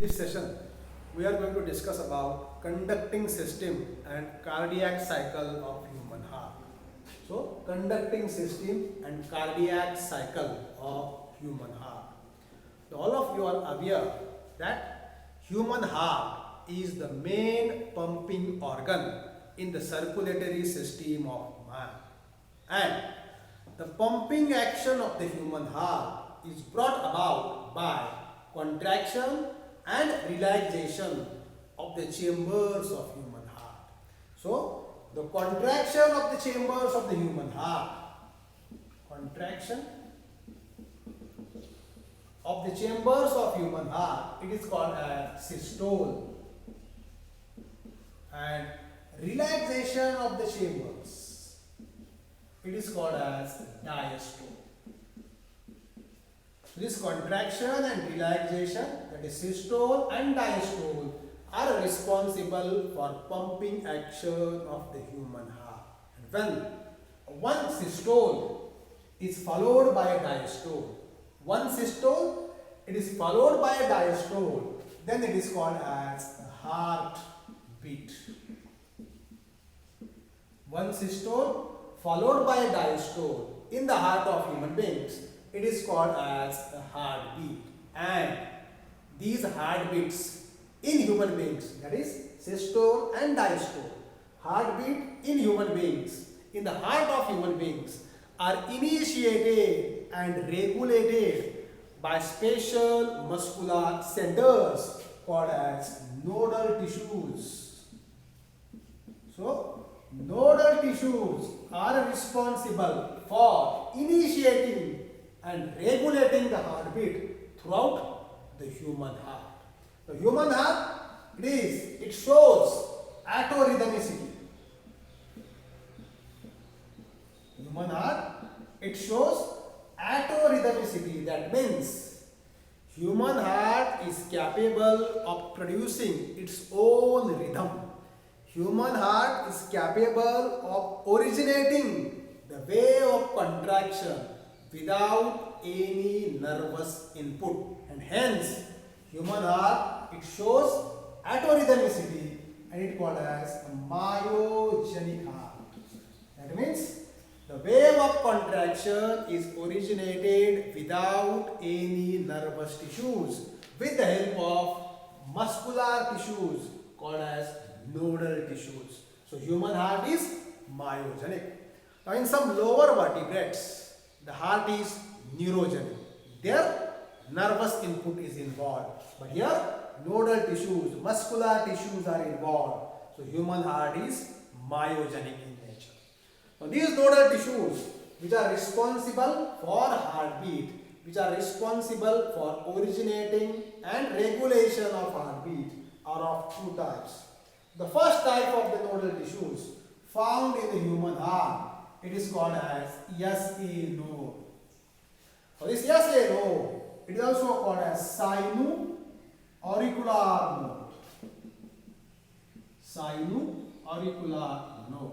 this session, we are going to discuss about conducting system and cardiac cycle of human heart. So, conducting system and cardiac cycle of human heart. So, all of you are aware that human heart is the main pumping organ in the circulatory system of man, and the pumping action of the human heart is brought about by contraction and relaxation of the chambers of human heart. So, the contraction of the chambers of the human heart, contraction of the chambers of human heart, it is called as systole, and relaxation of the chambers, it is called as diastole. This contraction and relaxation, that is systole and diastole, are responsible for pumping action of the human heart. And when one systole is followed by a diastole, one systole it is followed by a diastole, then it is called as heartbeat. One systole followed by a diastole in the heart of human beings, it is called as a heartbeat. And these heartbeats in human beings, that is systole and diastole, heartbeat in human beings, in the heart of human beings, are initiated and regulated by special muscular centers called as nodal tissues. So, nodal tissues are responsible for initiating and regulating the heartbeat throughout the human heart. The human heart, it shows autorhythmicity. Human heart, it shows autorhythmicity. That means human heart is capable of producing its own rhythm. Human heart is capable of originating the wave of contraction without any nervous input, and hence human heart, it shows autorhythmicity, and it called as a myogenic heart. That means the wave of contraction is originated without any nervous tissues, with the help of muscular tissues called as nodal tissues. So human heart is myogenic. Now in some lower vertebrates, the heart is neurogenic. There nervous input is involved. But here nodal tissues, muscular tissues are involved. So human heart is myogenic in nature. Now these nodal tissues which are responsible for heartbeat, which are responsible for originating and regulation of heartbeat, are of two types. The first type of the nodal tissues found in the human heart, it is called as SA node. So this SA node, it is also called as auricular node. Auricular node.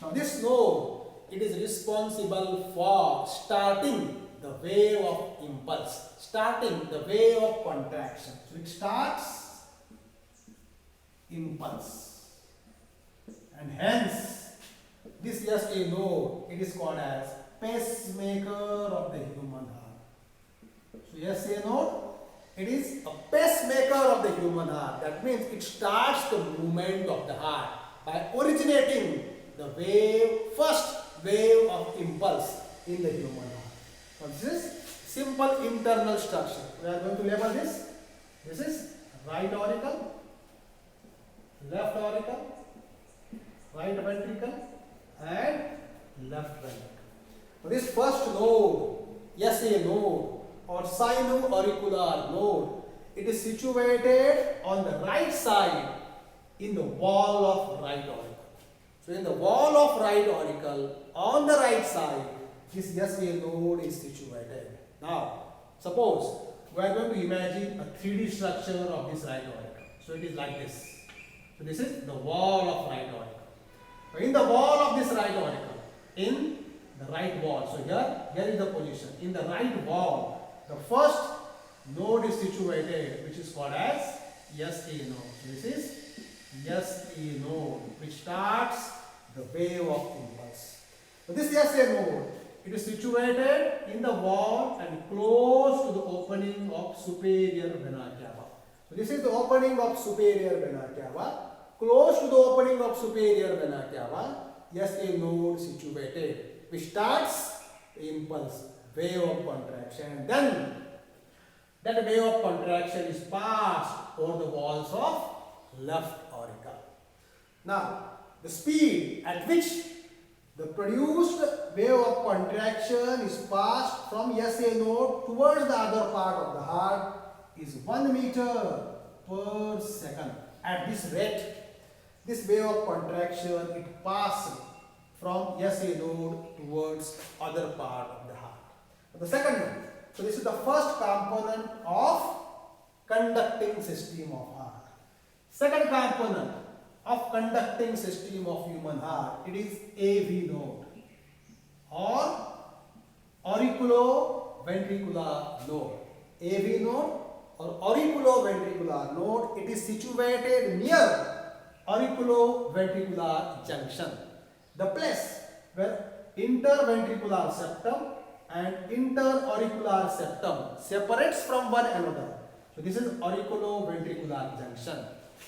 Now this node, it is responsible for starting the wave of impulse, starting the wave of contraction. So it starts impulse, and hence this SA node, it is called as pacemaker of the human heart. So SA node, it is a pacemaker of the human heart. That means it starts the movement of the heart by originating the wave, first wave of impulse in the human heart. Now this is simple internal structure. We are going to label this. This is right auricle, left auricle, right ventricle, and left ventricle. So this first node, SA node or sino-auricular node, it is situated on the right side in the wall of right auricle. So in the wall of right auricle, on the right side, this SA node is situated. Now, suppose we are going to imagine a 3D structure of this right auricle. So it is like this. So this is the wall of right auricle. So in the wall of this right auricle, in the right wall, so here is the position. In the right wall, the first node is situated, which is called as SA node. So this is SA node, which starts the wave of impulse. So this SA node, it is situated in the wall and close to the opening of superior vena cava. So this is the opening of superior vena cava. Close to the opening of superior vena cava, SA node situated, which starts the impulse, wave of contraction. Then that wave of contraction is passed over the walls of left auricle. Now, the speed at which the produced wave of contraction is passed from SA node towards the other part of the heart is 1 meter per second. At this rate, this wave of contraction, it passes from SA node towards other part of the heart. The second one. So this is the first component of conducting system of heart. Second component of conducting system of human heart, it is AV node or auriculo-ventricular node. AV node or auriculo-ventricular node, it is situated near auriculo-ventricular junction, the place where interventricular septum and interauricular septum separates from one another. So this is auriculo-ventricular junction.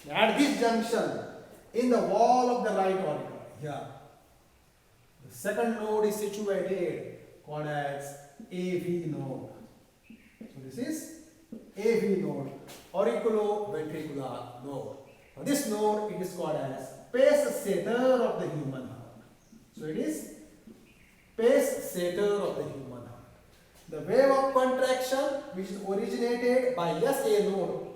At this junction, in the wall of the right auricle, here, the second node is situated, called as AV node. So this is AV node, auriculo-ventricular node. Now this node, it is called as Pacesetter of the human heart. So it is Pacesetter of the human heart. The wave of contraction, which is originated by SA node,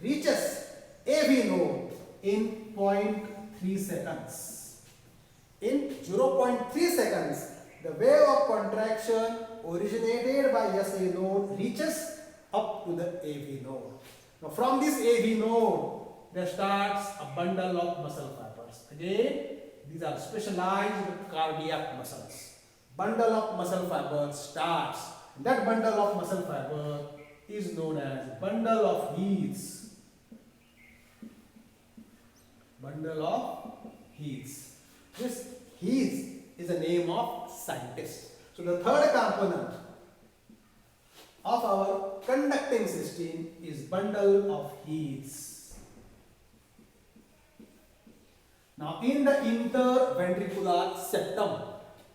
reaches AV node in 0.3 seconds. In 0.3 seconds, the wave of contraction originated by SA node reaches up to the AV node. Now from this AV node, there starts a bundle of muscle fibers. Again, these are specialized cardiac muscles. Bundle of muscle fibers starts. That bundle of muscle fiber is known as bundle of Heaths. Bundle of Heaths. This Heaths is a name of scientist. So the third component of our conducting system is bundle of Heaths. Now in the interventricular septum,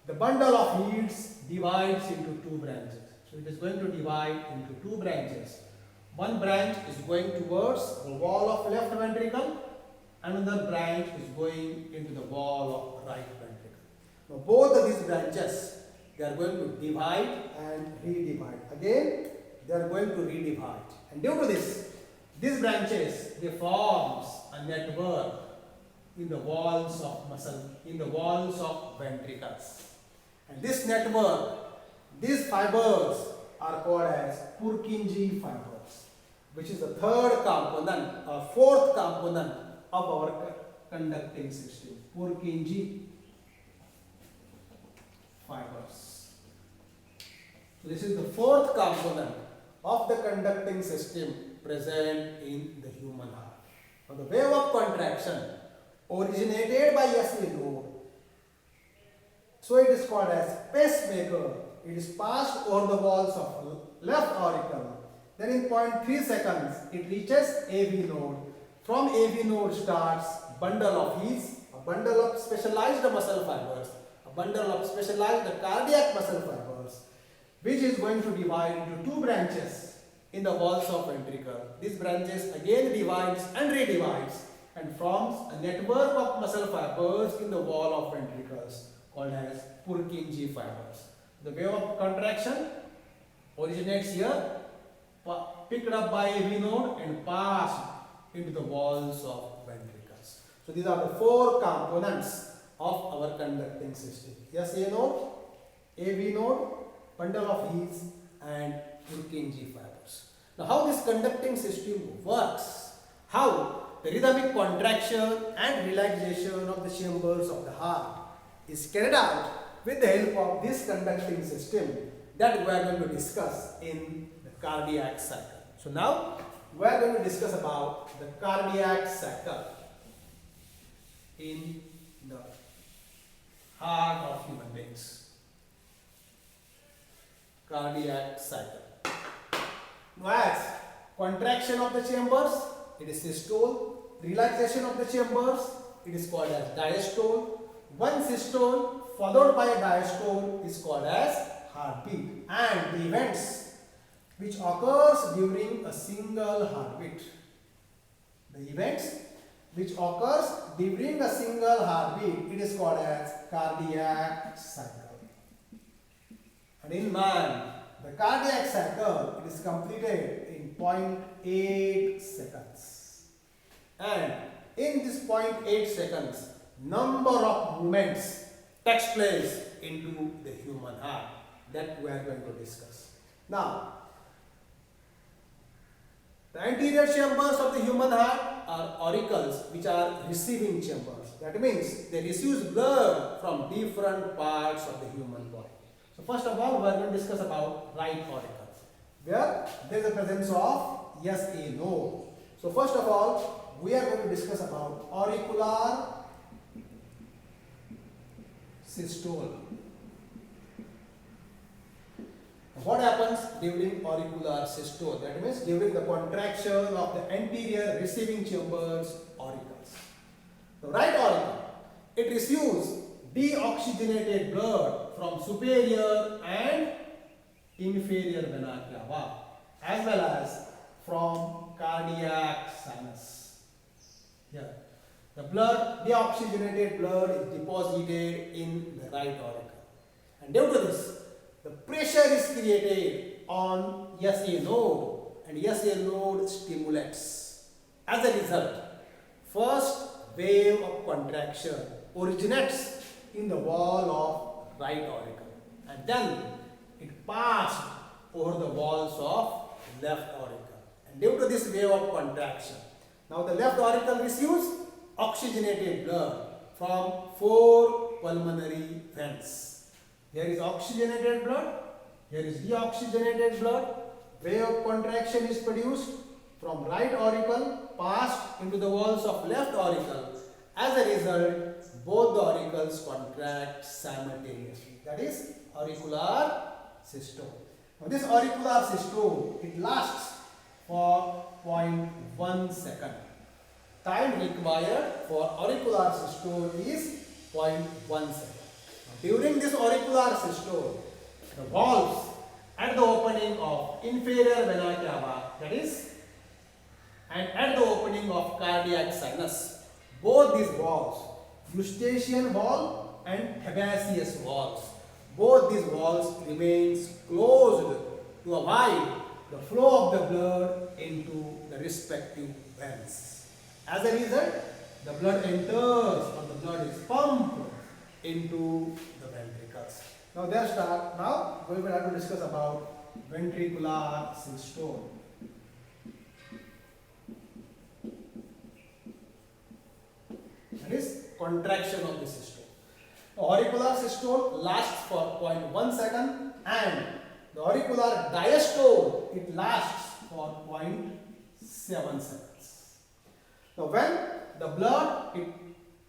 the bundle of Heaths divides into two branches. So it is going to divide into two branches. One branch is going towards the wall of left ventricle, another branch is going into the wall of right ventricle. Now both of these branches, they are going to divide and redivide. Again, they are going to redivide. And due to this, these branches, they forms a network in the walls of muscle, in the walls of ventricles. And this network, these fibers are called as Purkinje fibers, which is the third component or fourth component of our conducting system. Purkinje fibers. So this is the fourth component of the conducting system present in the human heart. Now the wave of contraction originated by SA node, so it is called as pacemaker. It is passed over the walls of left auricle. Then in 0.3 seconds, it reaches AV node. From AV node starts bundle of Heaths, a bundle of specialized muscle fibers, a bundle of specialized cardiac muscle fibers, which is going to divide into two branches in the walls of ventricle. These branches again divides and redivides and forms a network of muscle fibers in the wall of ventricles called as Purkinje fibers. The wave of contraction originates here, picked up by AV node and passed into the walls of ventricles. So these are the four components of our conducting system. SA node, AV node, bundle of Heaths and Purkinje fibers. Now how this conducting system works, how the rhythmic contraction and relaxation of the chambers of the heart is carried out with the help of this conducting system, that we are going to discuss in the cardiac cycle. So now we are going to discuss about the cardiac cycle in the heart of human beings. Cardiac cycle. Now, as contraction of the chambers, it is systole. Relaxation of the chambers, it is called as diastole. One systole followed by a diastole is called as heartbeat. And the events which occurs during a single heartbeat. The events which occurs during a single heartbeat, it is called as cardiac cycle. And in man, the cardiac cycle, it is completed in 0.8 seconds. And in this 0.8 seconds, number of movements takes place into the human heart that we are going to discuss. Now, the anterior chambers of the human heart are auricles, which are receiving chambers. That means they receive blood from different parts of the human body. So first of all, we are going to discuss about right auricle, where there is a presence of SA node. So first of all, we are going to discuss about auricular systole. What happens during auricular systole? That means during the contraction of the anterior receiving chambers auricles. The right auricle, it receives deoxygenated blood from superior and inferior vena cava, as well as from cardiac sinus. Here, the blood, deoxygenated blood is deposited in the right auricle. And due to this, the pressure is created on SA node, and SA node stimulates. As a result, first wave of contraction originates in the wall of right auricle, and then it passed over the walls of left auricle. And due to this wave of contraction, now the left auricle receives oxygenated blood from 4 pulmonary veins. Here is oxygenated blood, here is deoxygenated blood. Wave of contraction is produced from right auricle, passed into the walls of left auricle. As a result, both the auricles contract simultaneously. That is auricular systole. Now this auricular systole, it lasts for 0.1 second. Time required for auricular systole is 0.1 second. During this auricular systole, the valves at the opening of inferior vena cava, that is, and at the opening of cardiac sinus, both these valves, Eustachian valve and Fabaceous valves, both these valves remains closed to avoid the flow of the blood into the respective veins. As a result, the blood enters, or the blood is pumped into the ventricles. Now now we will have to discuss about ventricular systole. That is contraction of the systole. The auricular systole lasts for 0.1 second, and the auricular diastole, it lasts for 0.7 seconds. Now when the blood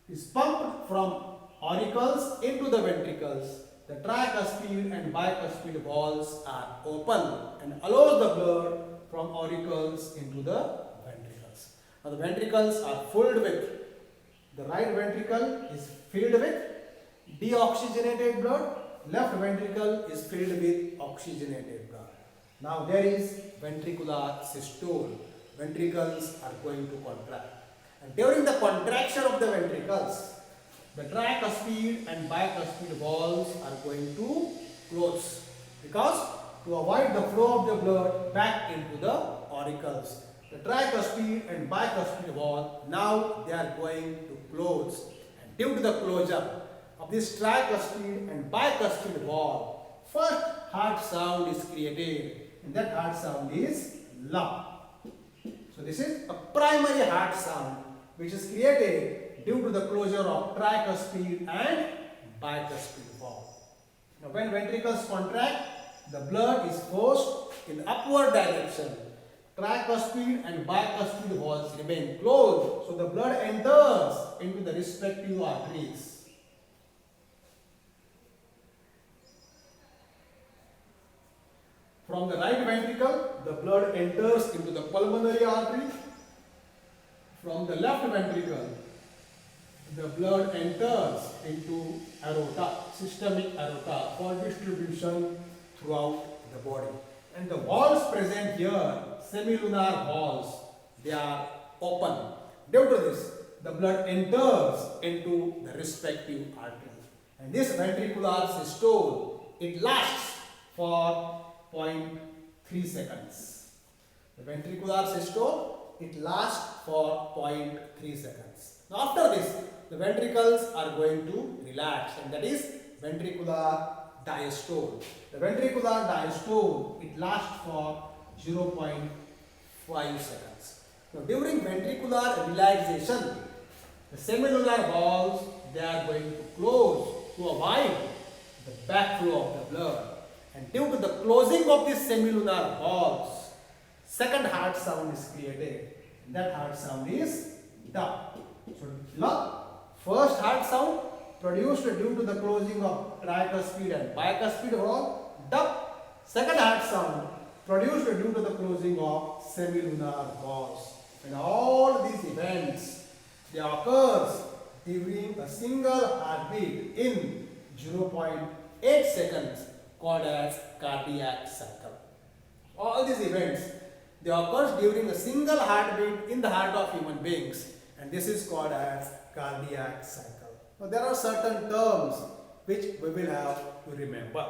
is pumped from auricles into the ventricles, the tricuspid and bicuspid valves are open and allows the blood from auricles into the ventricles. Now the ventricles are filled with, the right ventricle is filled with deoxygenated blood, left ventricle is filled with oxygenated blood. Now there is ventricular systole. Ventricles are going to contract. And during the contraction of the ventricles, the tricuspid and bicuspid valves are going to close, because to avoid the flow of the blood back into the auricles, the tricuspid and bicuspid valve, now they are going to close. And due to the closure of this tricuspid and bicuspid valve, first heart sound is created, and that heart sound is la. So this is a primary heart sound which is created due to the closure of tricuspid and bicuspid valve. Now when ventricles contract, the blood is forced in upward direction tricuspid and bicuspid walls remain closed. So the blood enters into the respective arteries. From the right ventricle, the blood enters into the pulmonary artery. From the left ventricle, the blood enters into aorta, systemic aorta, for distribution throughout the body. And the valves present here, semilunar valves, they are open. Due to this, the blood enters into the respective artery. And this ventricular systole, it lasts for 0.3 seconds. The ventricular systole, it lasts for 0.3 seconds. Now after this, the ventricles are going to relax, and that is ventricular diastole. The ventricular diastole, it lasts for 0.5 seconds. Now during ventricular relaxation, the semilunar valves, they are going to close to avoid the backflow of the blood. And due to the closing of these semilunar valves, second heart sound is created. And that heart sound is dup. So look, first heart sound produced due to the closing of tricuspid and bicuspid valve, dup. Second heart sound produced due to the closing of semilunar valves. And all these events, they occurs during a single heartbeat in 0.8 seconds, called as cardiac cycle. All these events, they occur during a single heartbeat in the heart of human beings, and this is called as cardiac cycle. Now there are certain terms which we will have to remember.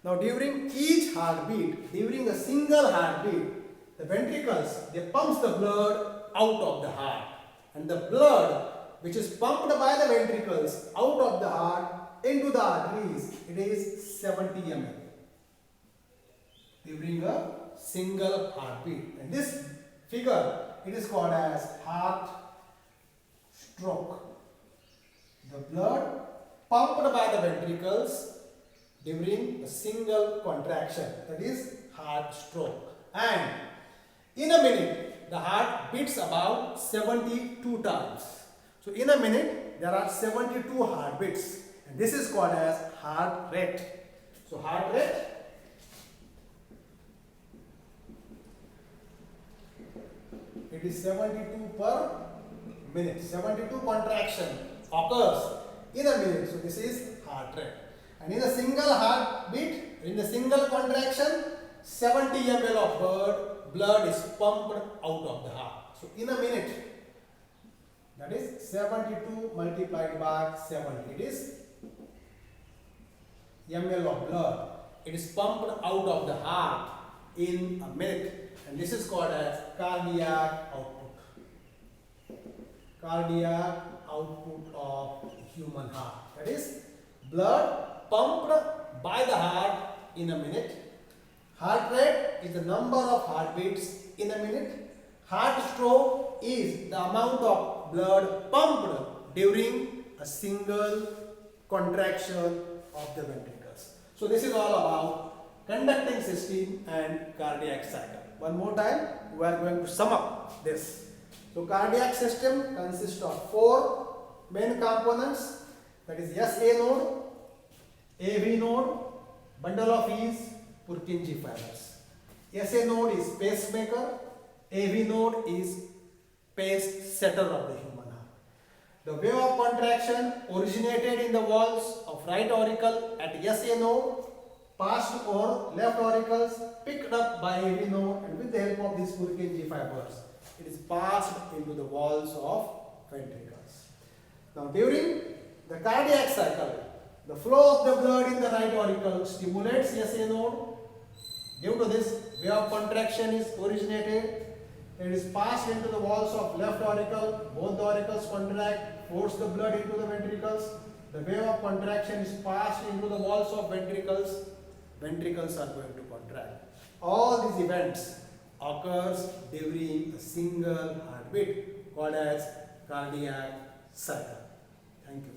Now during each heartbeat, during a single heartbeat, the ventricles, they pumps the blood out of the heart, and the blood which is pumped by the ventricles out of the heart into the arteries, it is 70 ml during a single heartbeat. And this figure, it is called as heart stroke. The blood pumped by the ventricles during a single contraction, that is heart stroke. And in a minute, the heart beats about 72 times. So in a minute, there are 72 heartbeats. And this is called as heart rate. So heart rate, it is 72 per minute. 72 contraction occurs in a minute. So this is heart rate. And in a single heartbeat, in a single contraction, 70 ml of blood is pumped out of the heart. So in a minute, that is 72 multiplied by 70. It is ml of blood. It is pumped out of the heart in a minute, and this is called as cardiac output. Cardiac output of human heart. That is blood pumped by the heart in a minute. Heart rate is the number of heartbeats in a minute. Heart stroke is the amount of blood pumped during a single contraction of the ventricles. So this is all about conducting system and cardiac cycle. One more time, we are going to sum up this. So cardiac system consists of 4 main components, that is SA node, AV node, bundle of E's, Purkinje fibers. SA node is pacemaker, AV node is Pacesetter of the human heart. The wave of contraction originated in the walls of right auricle at SA node, passed over left auricles, picked up by AV node, and with the help of these Purkinje fibers, it is passed into the walls of ventricles. Now during the cardiac cycle, the flow of the blood in the right auricle stimulates SA node. Due to this, wave of contraction is originated. It is passed into the walls of left auricle. Both the auricles contract, force the blood into the ventricles. The wave of contraction is passed into the walls of ventricles. Ventricles are going to contract. All these events occurs during a single heartbeat, called as cardiac cycle. Thank you.